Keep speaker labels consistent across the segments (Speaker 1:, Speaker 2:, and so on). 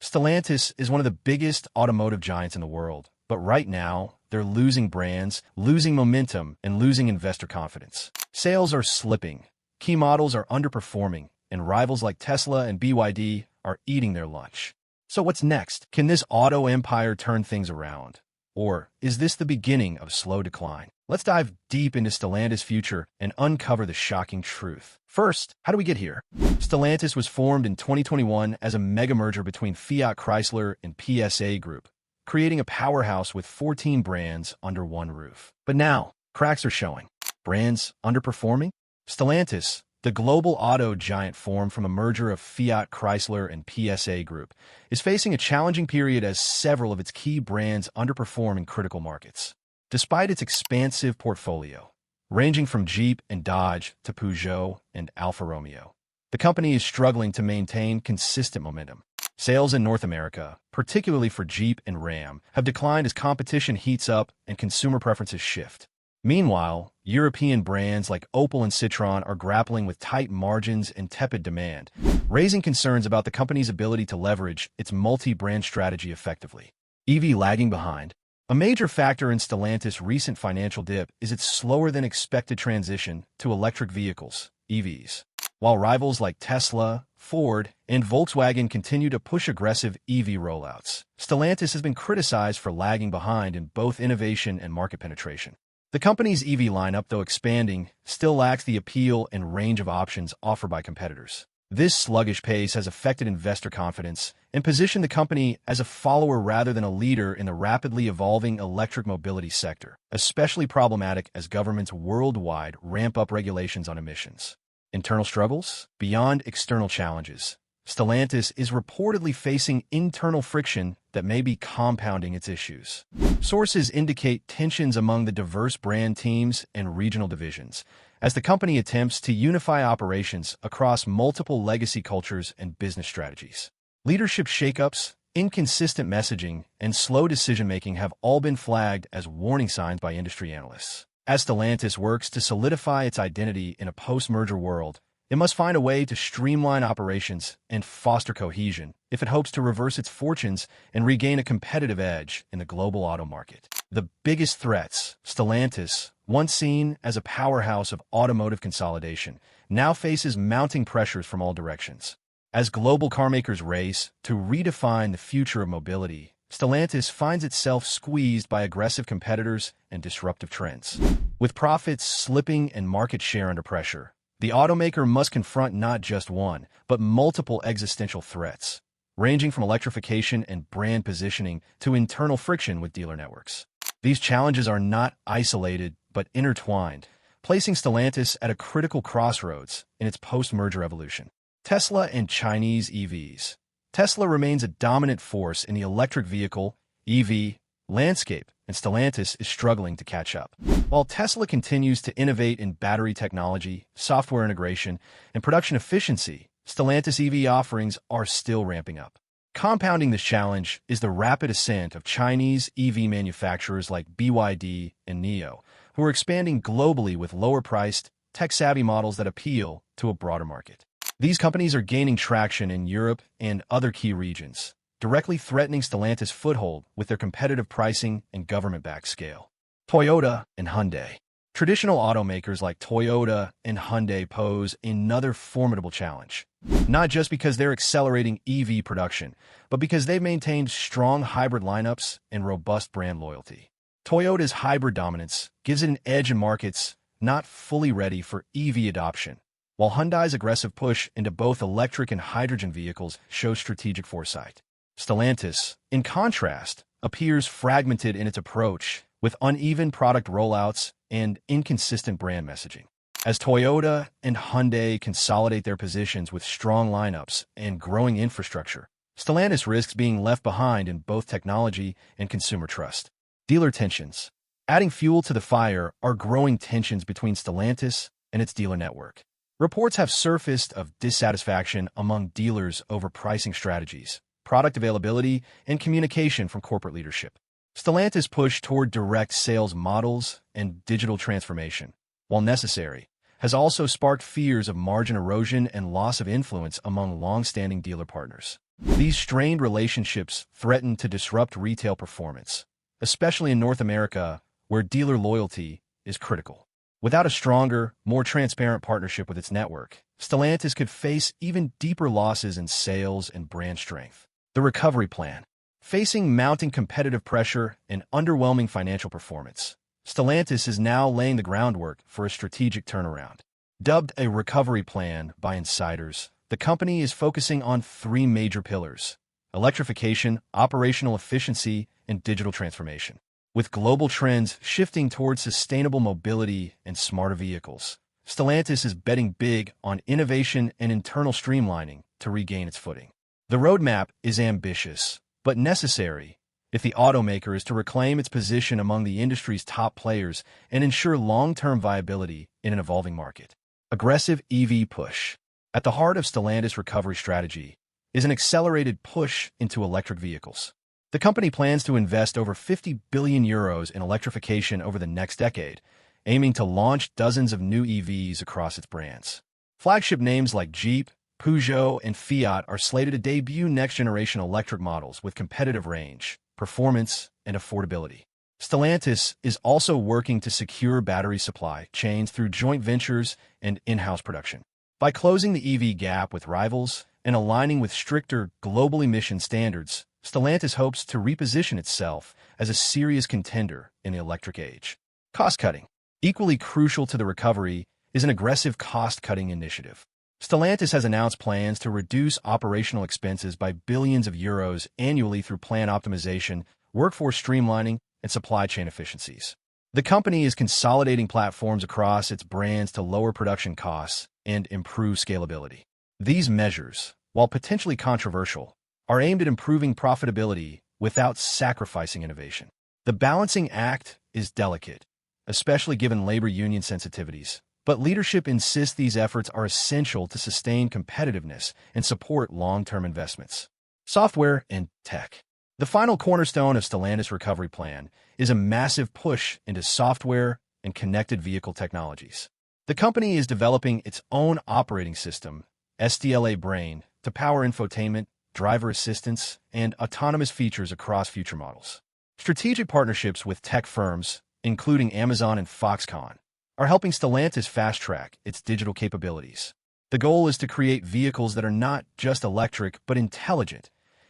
Speaker 1: Stellantis is one of the biggest automotive giants in the world, but right now, they're losing brands, losing momentum, and losing investor confidence. Sales are slipping, key models are underperforming, and rivals like Tesla and BYD are eating their lunch. So what's next? Can this auto empire turn things around? Or is this the beginning of a slow decline? Let's dive deep into Stellantis' future and uncover the shocking truth. First, how do we get here? Stellantis was formed in 2021 as a mega merger between Fiat Chrysler and PSA Group, creating a powerhouse with 14 brands under one roof. But now, cracks are showing. Brands underperforming? Stellantis, the global auto giant formed from a merger of Fiat Chrysler and PSA Group, is facing a challenging period as several of its key brands underperform in critical markets. Despite its expansive portfolio, ranging from Jeep and Dodge to Peugeot and Alfa Romeo, the company is struggling to maintain consistent momentum. Sales in North America, particularly for Jeep and Ram, have declined as competition heats up and consumer preferences shift. Meanwhile, European brands like Opel and Citroën are grappling with tight margins and tepid demand, raising concerns about the company's ability to leverage its multi-brand strategy effectively. EV lagging behind. A major factor in Stellantis' recent financial dip is its slower-than-expected transition to electric vehicles, EVs. While rivals like Tesla, Ford, and Volkswagen continue to push aggressive EV rollouts, Stellantis has been criticized for lagging behind in both innovation and market penetration. The company's EV lineup, though expanding, still lacks the appeal and range of options offered by competitors. This sluggish pace has affected investor confidence and positioned the company as a follower rather than a leader in the rapidly evolving electric mobility sector, especially problematic as governments worldwide ramp up regulations on emissions. Internal struggles? Beyond external challenges, Stellantis is reportedly facing internal friction that may be compounding its issues. Sources indicate tensions among the diverse brand teams and regional divisions, as the company attempts to unify operations across multiple legacy cultures and business strategies. Leadership shakeups, inconsistent messaging, and slow decision-making have all been flagged as warning signs by industry analysts. As Stellantis works to solidify its identity in a post-merger world, it must find a way to streamline operations and foster cohesion if it hopes to reverse its fortunes and regain a competitive edge in the global auto market. The biggest threats, Stellantis, once seen as a powerhouse of automotive consolidation, now faces mounting pressures from all directions. As global carmakers race to redefine the future of mobility, Stellantis finds itself squeezed by aggressive competitors and disruptive trends. With profits slipping and market share under pressure, the automaker must confront not just one, but multiple existential threats, ranging from electrification and brand positioning to internal friction with dealer networks. These challenges are not isolated, but intertwined, placing Stellantis at a critical crossroads in its post-merger evolution. Tesla and Chinese EVs. Tesla remains a dominant force in the electric vehicle, EV, landscape, and Stellantis is struggling to catch up. While Tesla continues to innovate in battery technology, software integration, and production efficiency, Stellantis EV offerings are still ramping up. Compounding this challenge is the rapid ascent of Chinese EV manufacturers like BYD and NIO, who are expanding globally with lower-priced, tech-savvy models that appeal to a broader market. These companies are gaining traction in Europe and other key regions, directly threatening Stellantis' foothold with their competitive pricing and government-backed scale. Toyota and Hyundai. Traditional automakers like Toyota and Hyundai pose another formidable challenge, not just because they're accelerating EV production, but because they've maintained strong hybrid lineups and robust brand loyalty. Toyota's hybrid dominance gives it an edge in markets not fully ready for EV adoption, while Hyundai's aggressive push into both electric and hydrogen vehicles shows strategic foresight. Stellantis, in contrast, appears fragmented in its approach, with uneven product rollouts and inconsistent brand messaging. As Toyota and Hyundai consolidate their positions with strong lineups and growing infrastructure, Stellantis risks being left behind in both technology and consumer trust. Dealer tensions. Adding fuel to the fire are growing tensions between Stellantis and its dealer network. Reports have surfaced of dissatisfaction among dealers over pricing strategies, product availability, and communication from corporate leadership. Stellantis' push toward direct sales models and digital transformation, while necessary, has also sparked fears of margin erosion and loss of influence among long-standing dealer partners. These strained relationships threaten to disrupt retail performance, especially in North America, where dealer loyalty is critical. Without a stronger, more transparent partnership with its network, Stellantis could face even deeper losses in sales and brand strength. The recovery plan. Facing mounting competitive pressure and underwhelming financial performance, Stellantis is now laying the groundwork for a strategic turnaround. Dubbed a recovery plan by insiders, the company is focusing on three major pillars: electrification, operational efficiency, and digital transformation. With global trends shifting towards sustainable mobility and smarter vehicles, Stellantis is betting big on innovation and internal streamlining to regain its footing. The roadmap is ambitious, but necessary if the automaker is to reclaim its position among the industry's top players and ensure long-term viability in an evolving market. Aggressive EV push. At the heart of Stellantis' recovery strategy is an accelerated push into electric vehicles. The company plans to invest over 50 billion euros in electrification over the next decade, aiming to launch dozens of new EVs across its brands. Flagship names like Jeep, Peugeot, and Fiat are slated to debut next-generation electric models with competitive range, performance, and affordability. Stellantis is also working to secure battery supply chains through joint ventures and in-house production. By closing the EV gap with rivals and aligning with stricter global emission standards, Stellantis hopes to reposition itself as a serious contender in the electric age. Cost-cutting. Equally crucial to the recovery is an aggressive cost-cutting initiative. Stellantis has announced plans to reduce operational expenses by billions of euros annually through plant optimization, workforce streamlining, and supply chain efficiencies. The company is consolidating platforms across its brands to lower production costs and improve scalability. These measures, while potentially controversial, are aimed at improving profitability without sacrificing innovation. The balancing act is delicate, especially given labor union sensitivities, but leadership insists these efforts are essential to sustain competitiveness and support long-term investments. Software and tech. The final cornerstone of Stellantis' recovery plan is a massive push into software and connected vehicle technologies. The company is developing its own operating system, SDLA Brain, to power infotainment, driver assistance, and autonomous features across future models. Strategic partnerships with tech firms, including Amazon and Foxconn, are helping Stellantis fast-track its digital capabilities. The goal is to create vehicles that are not just electric but intelligent,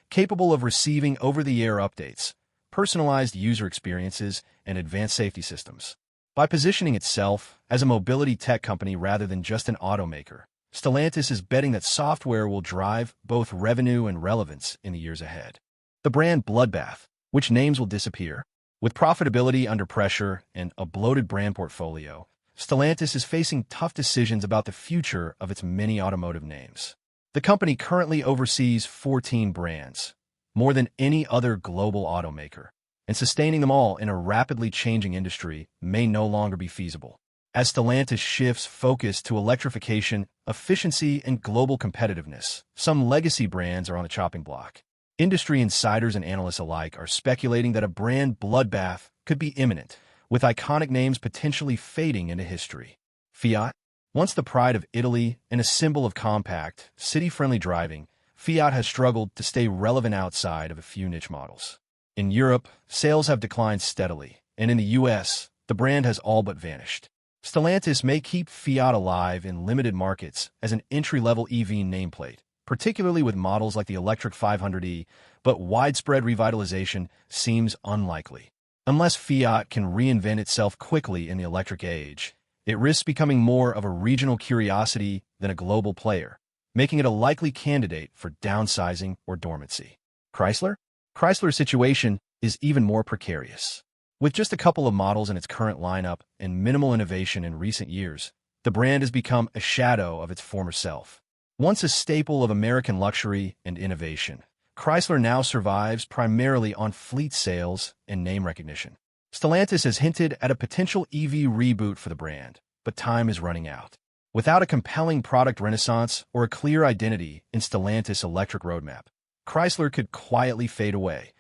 Speaker 1: capable of receiving over-the-air updates, personalized user experiences, and advanced safety systems. By positioning itself as a mobility tech company rather than just an automaker, Stellantis is betting that software will drive both revenue and relevance in the years ahead. The brand bloodbath, which names will disappear. With profitability under pressure and a bloated brand portfolio, Stellantis is facing tough decisions about the future of its many automotive names. The company currently oversees 14 brands, more than any other global automaker, and sustaining them all in a rapidly changing industry may no longer be feasible. As Stellantis shifts focus to electrification, efficiency, and global competitiveness, some legacy brands are on the chopping block. Industry insiders and analysts alike are speculating that a brand bloodbath could be imminent, with iconic names potentially fading into history. Fiat, once the pride of Italy and a symbol of compact, city-friendly driving, Fiat has struggled to stay relevant outside of a few niche models. In Europe, sales have declined steadily, and in the US, the brand has all but vanished. Stellantis may keep Fiat alive in limited markets as an entry-level EV nameplate, particularly with models like the electric 500e, but widespread revitalization seems unlikely. Unless Fiat can reinvent itself quickly in the electric age, it risks becoming more of a regional curiosity than a global player, making it a likely candidate for downsizing or dormancy. Chrysler? Chrysler's situation is even more precarious. With just a couple of models in its current lineup and minimal innovation in recent years, the brand has become a shadow of its former self. Once a staple of American luxury and innovation, Chrysler now survives primarily on fleet sales and name recognition. Stellantis has hinted at a potential EV reboot for the brand, but time is running out. Without a compelling product renaissance or a clear identity in Stellantis' electric roadmap, Chrysler could quietly fade away,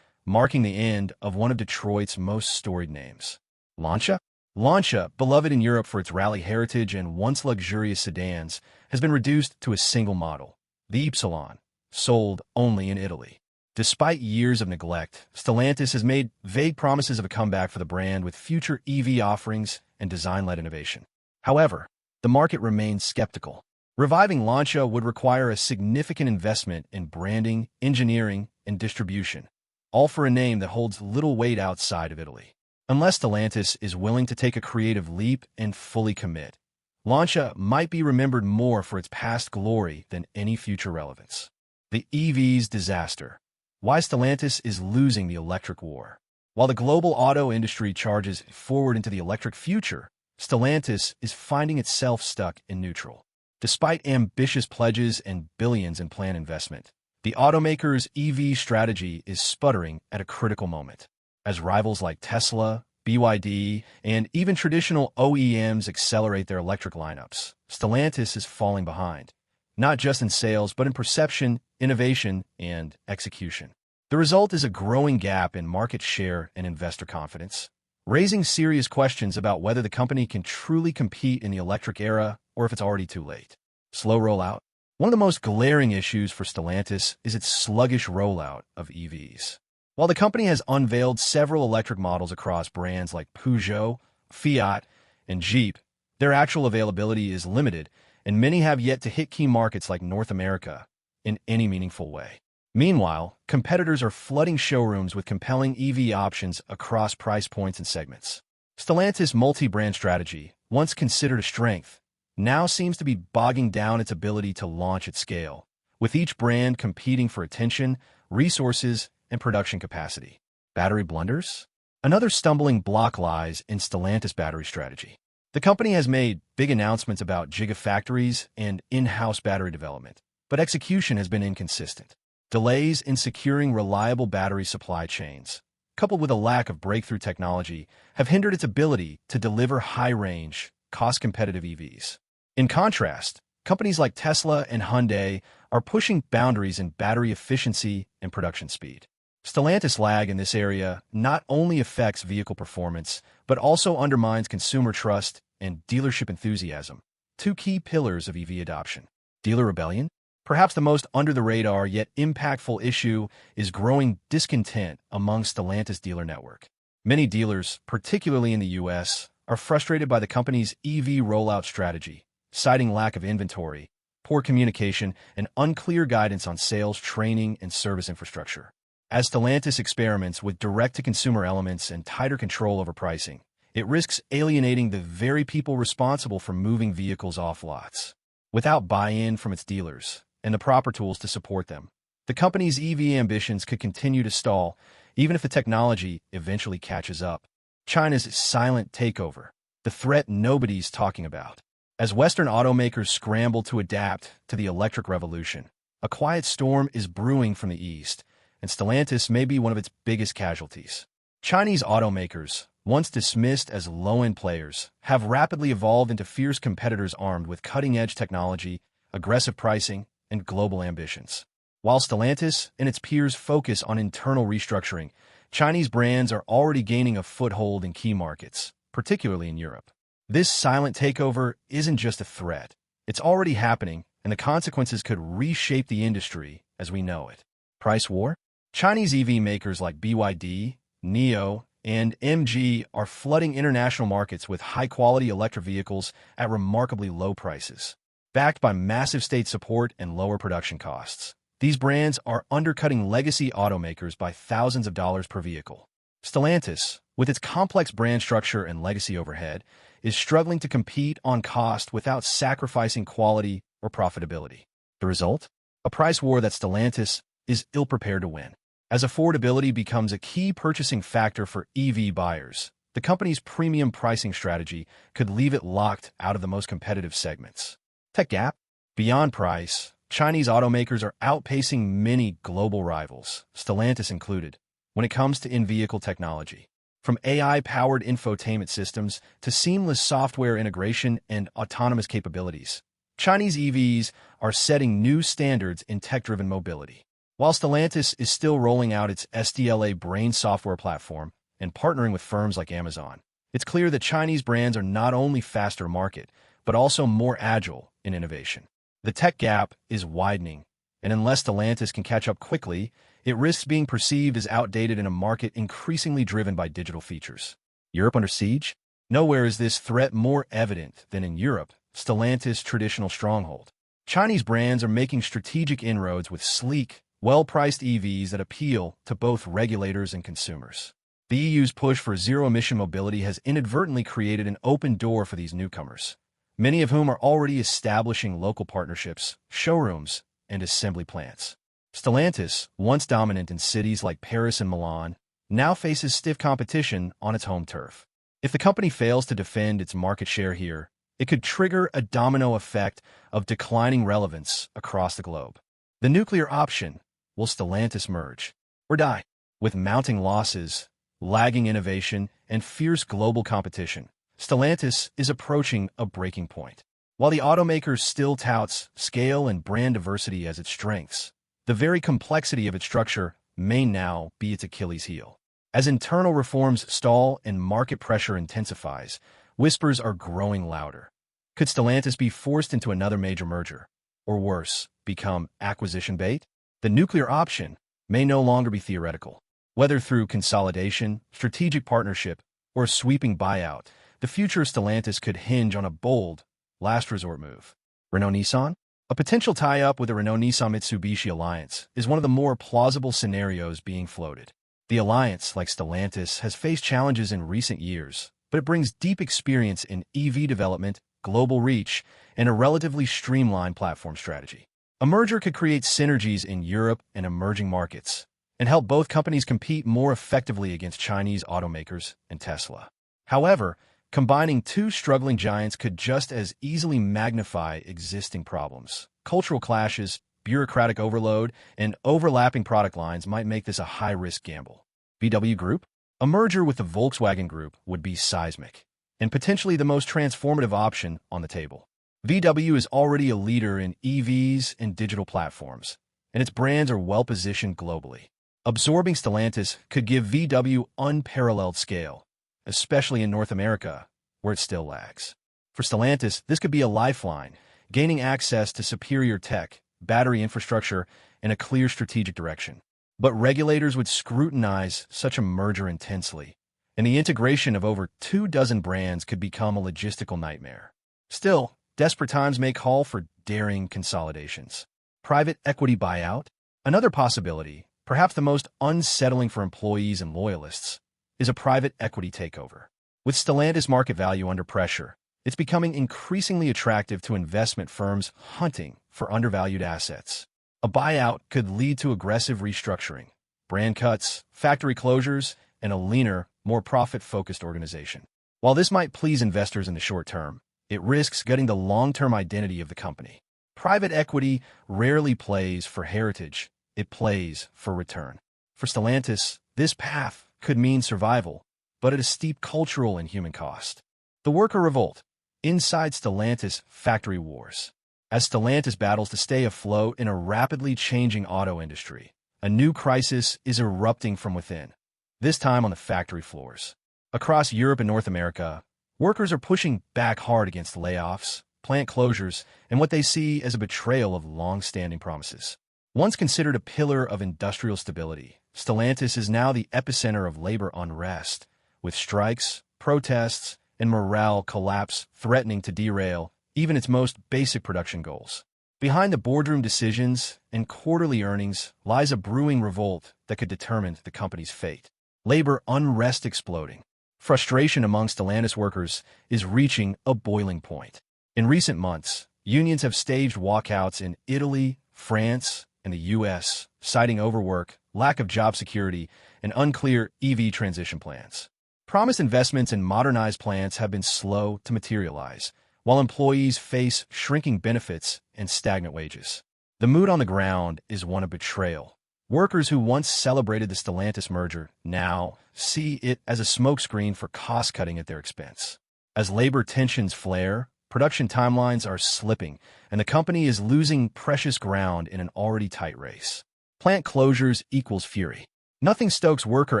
Speaker 1: marking the end of one of Detroit's most storied names. Lancia? Lancia, beloved in Europe for its rally heritage and once luxurious sedans, has been reduced to a single model, the Ypsilon, sold only in Italy. Despite years of neglect, Stellantis has made vague promises of a comeback for the brand with future EV offerings and design-led innovation. However, the market remains skeptical. Reviving Lancia would require a significant investment in branding, engineering, and distribution, all for a name that holds little weight outside of Italy. Unless Stellantis is willing to take a creative leap and fully commit, Lancia might be remembered more for its past glory than any future relevance. The EV's disaster. Why Stellantis is losing the electric war. While the global auto industry charges forward into the electric future, Stellantis is finding itself stuck in neutral. Despite ambitious pledges and billions in planned investment, the automaker's EV strategy is sputtering at a critical moment. As rivals like Tesla, BYD, and even traditional OEMs accelerate their electric lineups, Stellantis is falling behind, not just in sales, but in perception, innovation, and execution. The result is a growing gap in market share and investor confidence, raising serious questions about whether the company can truly compete in the electric era or if it's already too late. Slow rollout. One of the most glaring issues for Stellantis is its sluggish rollout of EVs. While the company has unveiled several electric models across brands like Peugeot, Fiat, and Jeep, their actual availability is limited, and many have yet to hit key markets like North America in any meaningful way. Meanwhile, competitors are flooding showrooms with compelling EV options across price points and segments. Stellantis' multi-brand strategy, once considered a strength, now seems to be bogging down its ability to launch at scale, with each brand competing for attention, resources, and production capacity. Battery blunders? Another stumbling block lies in Stellantis' battery strategy. The company has made big announcements about gigafactories and in-house battery development, but execution has been inconsistent. Delays in securing reliable battery supply chains, coupled with a lack of breakthrough technology, have hindered its ability to deliver high-range, cost-competitive EVs. In contrast, companies like Tesla and Hyundai are pushing boundaries in battery efficiency and production speed. Stellantis' lag in this area not only affects vehicle performance, but also undermines consumer trust and dealership enthusiasm, two key pillars of EV adoption. Dealer rebellion? Perhaps the most under-the-radar yet impactful issue is growing discontent among Stellantis' dealer network. Many dealers, particularly in the U.S., are frustrated by the company's EV rollout strategy, citing lack of inventory, poor communication, and unclear guidance on sales, training, and service infrastructure. As Stellantis experiments with direct-to-consumer elements and tighter control over pricing, it risks alienating the very people responsible for moving vehicles off lots. Without buy-in from its dealers and the proper tools to support them, the company's EV ambitions could continue to stall, even if the technology eventually catches up. China's silent takeover, the threat nobody's talking about. As Western automakers scramble to adapt to the electric revolution, a quiet storm is brewing from the east, and Stellantis may be one of its biggest casualties. Chinese automakers, once dismissed as low-end players, have rapidly evolved into fierce competitors armed with cutting-edge technology, aggressive pricing, and global ambitions. While Stellantis and its peers focus on internal restructuring, Chinese brands are already gaining a foothold in key markets, particularly in Europe. This silent takeover isn't just a threat. It's already happening, and the consequences could reshape the industry as we know it. Price war? Chinese EV makers like BYD, NIO, and MG are flooding international markets with high-quality electric vehicles at remarkably low prices. Backed by massive state support and lower production costs, these brands are undercutting legacy automakers by thousands of dollars per vehicle. Stellantis, with its complex brand structure and legacy overhead, is struggling to compete on cost without sacrificing quality or profitability. The result? A price war that Stellantis is ill-prepared to win. As affordability becomes a key purchasing factor for EV buyers, the company's premium pricing strategy could leave it locked out of the most competitive segments. Tech gap? Beyond price, Chinese automakers are outpacing many global rivals, Stellantis included, when it comes to in-vehicle technology. From AI-powered infotainment systems to seamless software integration and autonomous capabilities, Chinese EVs are setting new standards in tech-driven mobility. While Stellantis is still rolling out its SDLA brain software platform and partnering with firms like Amazon, it's clear that Chinese brands are not only faster to market, but also more agile in innovation. The tech gap is widening, and unless Stellantis can catch up quickly, it risks being perceived as outdated in a market increasingly driven by digital features. Europe under siege? Nowhere is this threat more evident than in Europe, Stellantis' traditional stronghold. Chinese brands are making strategic inroads with sleek, well-priced EVs that appeal to both regulators and consumers. The EU's push for zero-emission mobility has inadvertently created an open door for these newcomers, many of whom are already establishing local partnerships, showrooms, and assembly plants. Stellantis, once dominant in cities like Paris and Milan, now faces stiff competition on its home turf. If the company fails to defend its market share here, it could trigger a domino effect of declining relevance across the globe. The nuclear option: will Stellantis merge or die? With mounting losses, lagging innovation, and fierce global competition, Stellantis is approaching a breaking point. While the automaker still touts scale and brand diversity as its strengths, the very complexity of its structure may now be its Achilles heel. As internal reforms stall and market pressure intensifies, whispers are growing louder. Could Stellantis be forced into another major merger? Or worse, become acquisition bait? The nuclear option may no longer be theoretical. Whether through consolidation, strategic partnership, or a sweeping buyout, the future of Stellantis could hinge on a bold, last-resort move. Renault-Nissan? A potential tie-up with the Renault-Nissan-Mitsubishi alliance is one of the more plausible scenarios being floated. The alliance, like Stellantis, has faced challenges in recent years, but it brings deep experience in EV development, global reach, and a relatively streamlined platform strategy. A merger could create synergies in Europe and emerging markets, and help both companies compete more effectively against Chinese automakers and Tesla. However, combining two struggling giants could just as easily magnify existing problems. Cultural clashes, bureaucratic overload, and overlapping product lines might make this a high-risk gamble. VW Group? A merger with the Volkswagen Group would be seismic, and potentially the most transformative option on the table. VW is already a leader in EVs and digital platforms, and its brands are well-positioned globally. Absorbing Stellantis could give VW unparalleled scale, especially in North America, where it still lags. For Stellantis, this could be a lifeline, gaining access to superior tech, battery infrastructure, and a clear strategic direction. But regulators would scrutinize such a merger intensely, and the integration of over 24 brands could become a logistical nightmare. Still, desperate times may call for daring consolidations. Private equity buyout? Another possibility, perhaps the most unsettling for employees and loyalists, is a private equity takeover. With Stellantis market value under pressure, it's becoming increasingly attractive to investment firms hunting for undervalued assets. A buyout could lead to aggressive restructuring, brand cuts, factory closures, and a leaner, more profit-focused organization. While this might please investors in the short term, it risks gutting the long-term identity of the company. Private equity rarely plays for heritage, it plays for return. For Stellantis, this path could mean survival, but at a steep cultural and human cost. The worker revolt. Inside Stellantis, factory wars. As Stellantis battles to stay afloat in a rapidly changing auto industry, a new crisis is erupting from within, this time on the factory floors. Across Europe and North America, workers are pushing back hard against layoffs, plant closures, and what they see as a betrayal of long-standing promises. Once considered a pillar of industrial stability, Stellantis is now the epicenter of labor unrest, with strikes, protests, and morale collapse threatening to derail even its most basic production goals. Behind the boardroom decisions and quarterly earnings lies a brewing revolt that could determine the company's fate. Labor unrest exploding. Frustration among Stellantis workers is reaching a boiling point. In recent months, unions have staged walkouts in Italy, France, and the U.S., citing overwork, lack of job security, and unclear EV transition plans. Promised investments in modernized plants have been slow to materialize, while employees face shrinking benefits and stagnant wages. The mood on the ground is one of betrayal. Workers who once celebrated the Stellantis merger now see it as a smokescreen for cost-cutting at their expense. As labor tensions flare, production timelines are slipping, and the company is losing precious ground in an already tight race. Plant closures equals fury. Nothing stokes worker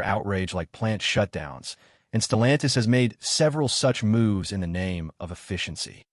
Speaker 1: outrage like plant shutdowns, and Stellantis has made several such moves in the name of efficiency.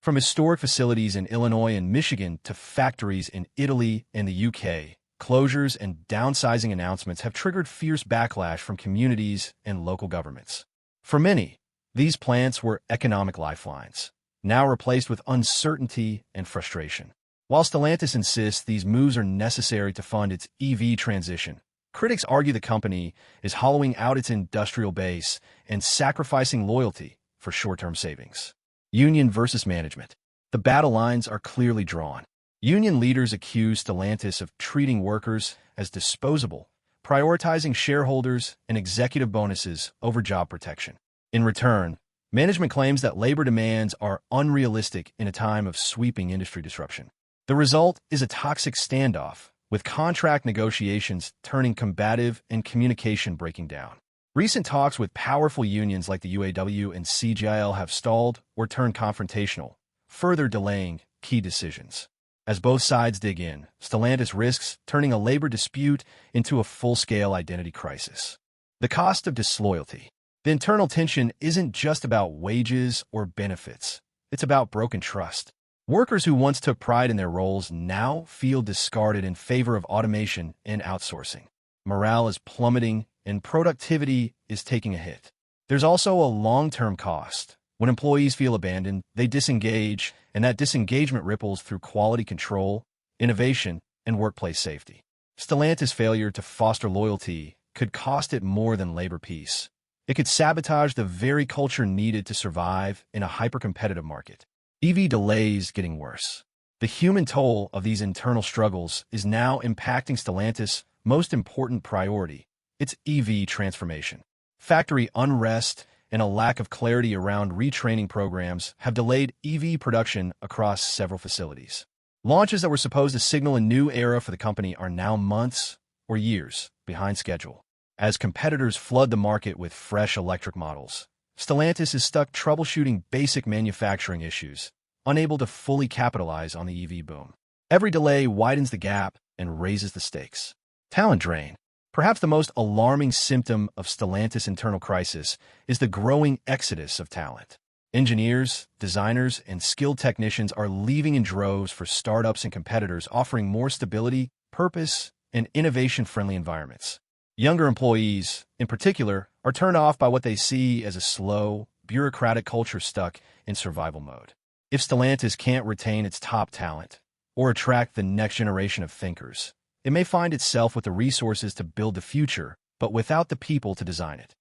Speaker 1: From historic facilities in Illinois and Michigan to factories in Italy and the UK, closures and downsizing announcements have triggered fierce backlash from communities and local governments. For many, these plants were economic lifelines, now replaced with uncertainty and frustration. While Stellantis insists these moves are necessary to fund its EV transition, critics argue the company is hollowing out its industrial base and sacrificing loyalty for short-term savings. Union versus management. The battle lines are clearly drawn. Union leaders accuse Stellantis of treating workers as disposable, prioritizing shareholders and executive bonuses over job protection. In return, management claims that labor demands are unrealistic in a time of sweeping industry disruption. The result is a toxic standoff, with contract negotiations turning combative and communication breaking down. Recent talks with powerful unions like the UAW and CGIL have stalled or turned confrontational, further delaying key decisions. As both sides dig in, Stellantis risks turning a labor dispute into a full-scale identity crisis. The cost of disloyalty. The internal tension isn't just about wages or benefits. It's about broken trust. Workers who once took pride in their roles now feel discarded in favor of automation and outsourcing. Morale is plummeting, and productivity is taking a hit. There's also a long-term cost. When employees feel abandoned, they disengage, and that disengagement ripples through quality control, innovation, and workplace safety. Stellantis' failure to foster loyalty could cost it more than labor peace. It could sabotage the very culture needed to survive in a hyper-competitive market. EV delays getting worse. The human toll of these internal struggles is now impacting Stellantis' most important priority, its EV transformation. Factory unrest and a lack of clarity around retraining programs have delayed EV production across several facilities. Launches that were supposed to signal a new era for the company are now months or years behind schedule. As competitors flood the market with fresh electric models, Stellantis is stuck troubleshooting basic manufacturing issues, unable to fully capitalize on the EV boom. Every delay widens the gap and raises the stakes. Talent drain. Perhaps the most alarming symptom of Stellantis' internal crisis is the growing exodus of talent. Engineers, designers, and skilled technicians are leaving in droves for startups and competitors offering more stability, purpose, and innovation-friendly environments. Younger employees, in particular, are turned off by what they see as a slow, bureaucratic culture stuck in survival mode. If Stellantis can't retain its top talent or attract the next generation of thinkers, it may find itself with the resources to build the future, but without the people to design it.